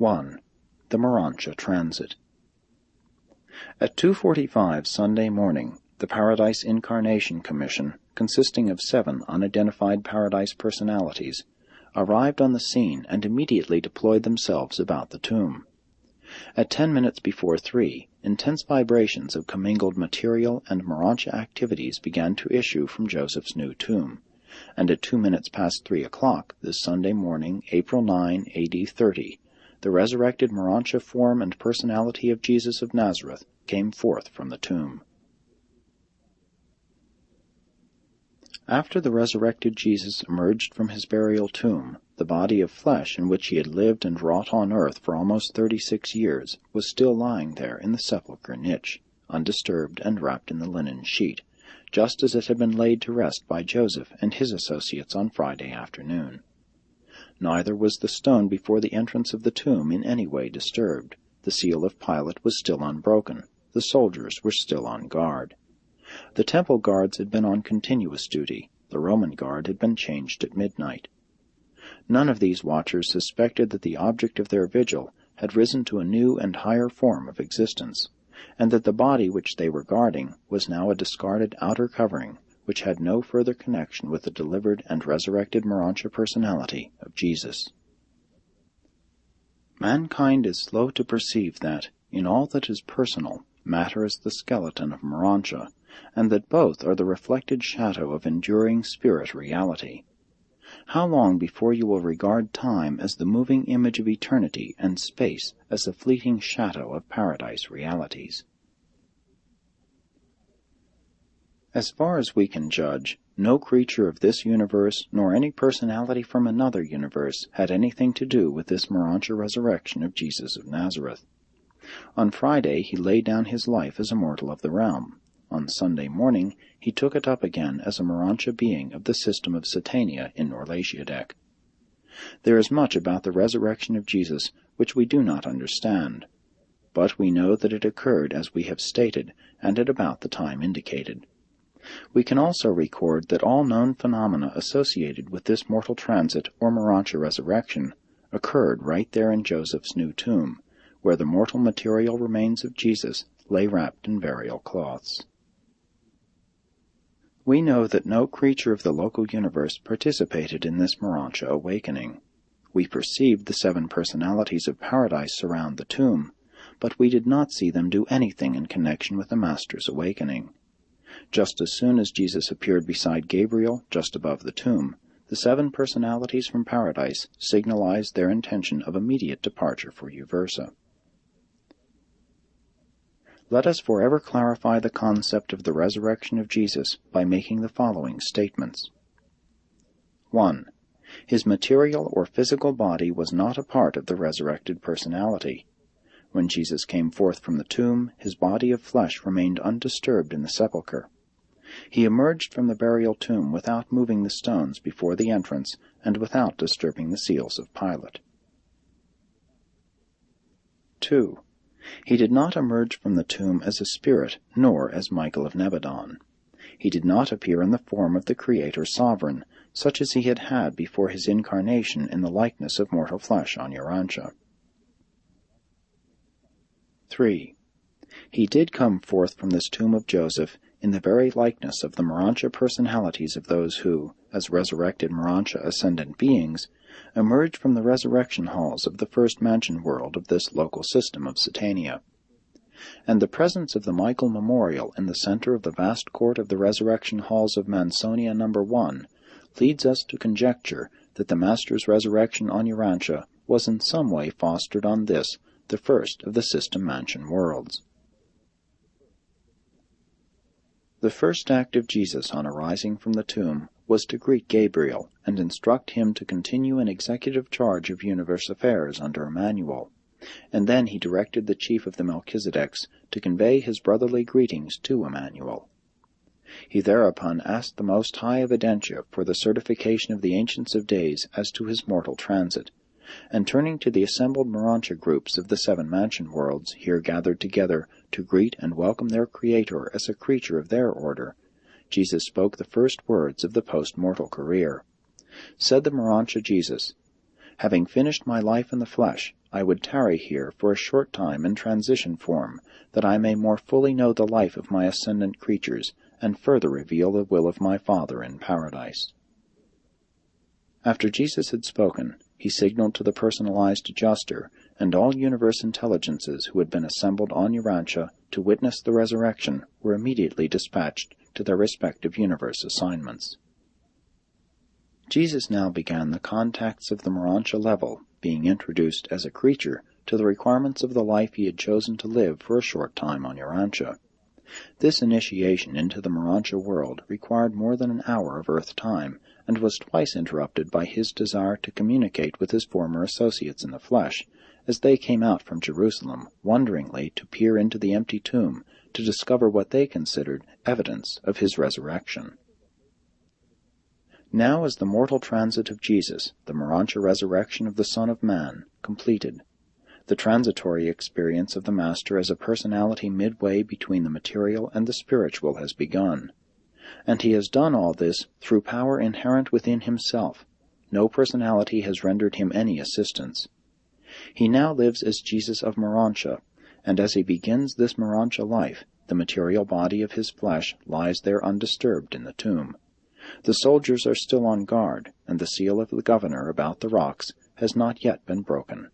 1. The Morontia Transit. At 2:45 Sunday morning, the Paradise Incarnation Commission, consisting of 7 unidentified Paradise personalities, arrived on the scene and immediately deployed themselves about the tomb. At 10 minutes before 3, intense vibrations of commingled material and Morontia activities began to issue from Joseph's new tomb, and at 2 minutes past 3 o'clock this Sunday morning, April 9, AD 30, the resurrected Morontia form and personality of Jesus of Nazareth came forth from the tomb. After the resurrected Jesus emerged from his burial tomb, the body of flesh in which he had lived and wrought on earth for almost 36 years was still lying there in the sepulchre niche, undisturbed and wrapped in the linen sheet, just as it had been laid to rest by Joseph and his associates on Friday afternoon. Neither was the stone before the entrance of the tomb in any way disturbed. The seal of Pilate was still unbroken. The soldiers were still on guard. The temple guards had been on continuous duty. The Roman guard had been changed at midnight. None of these watchers suspected that the object of their vigil had risen to a new and higher form of existence, and that the body which they were guarding was now a discarded outer covering, which had no further connection with the delivered and resurrected Morontia personality of Jesus. Mankind is slow to perceive that, in all that is personal, matter is the skeleton of Morontia, and that both are the reflected shadow of enduring spirit reality. How long before you will regard time as the moving image of eternity and space as the fleeting shadow of paradise realities? As far as we can judge, no creature of this universe nor any personality from another universe had anything to do with this Morontia resurrection of Jesus of Nazareth. On Friday he laid down his life as a mortal of the realm. On Sunday morning he took it up again as a Morontia being of the system of Satania in Norlasiadek. There is much about the resurrection of Jesus which we do not understand, but we know that it occurred as we have stated, and at about the time indicated. We can also record that all known phenomena associated with this mortal transit or Morontia resurrection occurred right there in Joseph's new tomb, where the mortal material remains of Jesus lay wrapped in burial cloths. We know that no creature of the local universe participated in this Morontia awakening. We perceived the 7 personalities of paradise surround the tomb, but we did not see them do anything in connection with the Master's awakening. Just as soon as Jesus appeared beside Gabriel, just above the tomb, the 7 personalities from paradise signalized their intention of immediate departure for Uversa. Let us forever clarify the concept of the resurrection of Jesus by making the following statements. 1. His material or physical body was not a part of the resurrected personality. When Jesus came forth from the tomb, his body of flesh remained undisturbed in the sepulchre. He emerged from the burial tomb without moving the stones before the entrance and without disturbing the seals of Pilate. 2. He did not emerge from the tomb as a spirit, nor as Michael of Nebadon. He did not appear in the form of the Creator Sovereign, such as he had had before his incarnation in the likeness of mortal flesh on Urantia. 3. He did come forth from this tomb of Joseph in the very likeness of the Morontia personalities of those who, as resurrected Morontia ascendant beings, emerged from the resurrection halls of the first mansion world of this local system of Satania. And the presence of the Michael Memorial in the center of the vast court of the resurrection halls of Mansonia No. 1 leads us to conjecture that the Master's resurrection on Urantia was in some way fostered on this, the first of the system mansion worlds. The first act of Jesus on arising from the tomb was to greet Gabriel and instruct him to continue in executive charge of universe affairs under Emmanuel, and then he directed the chief of the Melchizedeks to convey his brotherly greetings to Emmanuel. He thereupon asked the Most High Evidentia for the certification of the Ancients of Days as to his mortal transit, and turning to the assembled Morontia groups of the 7 mansion worlds here gathered together to greet and welcome their Creator as a creature of their order, Jesus spoke the first words of the post-mortal career. Said the Morontia Jesus, "Having finished my life in the flesh, I would tarry here for a short time in transition form, that I may more fully know the life of my ascendant creatures, and further reveal the will of my Father in paradise." After Jesus had spoken, he signaled to the personalized adjuster and all universe intelligences who had been assembled on Urantia to witness the resurrection were immediately dispatched to their respective universe assignments. Jesus now began the contacts of the Morontia level, being introduced as a creature to the requirements of the life he had chosen to live for a short time on Urantia. This initiation into the Morontia world required more than an hour of Earth time, and was twice interrupted by his desire to communicate with his former associates in the flesh, as they came out from Jerusalem, wonderingly to peer into the empty tomb to discover what they considered evidence of his resurrection. Now is the mortal transit of Jesus, the Morontia resurrection of the Son of Man, completed. The transitory experience of the Master as a personality midway between the material and the spiritual has begun. And he has done all this through power inherent within himself. No personality has rendered him any assistance. He now lives as Jesus of Morontia, and as he begins this Morontia life, the material body of his flesh lies there undisturbed in the tomb. The soldiers are still on guard, and the seal of the governor about the rocks has not yet been broken.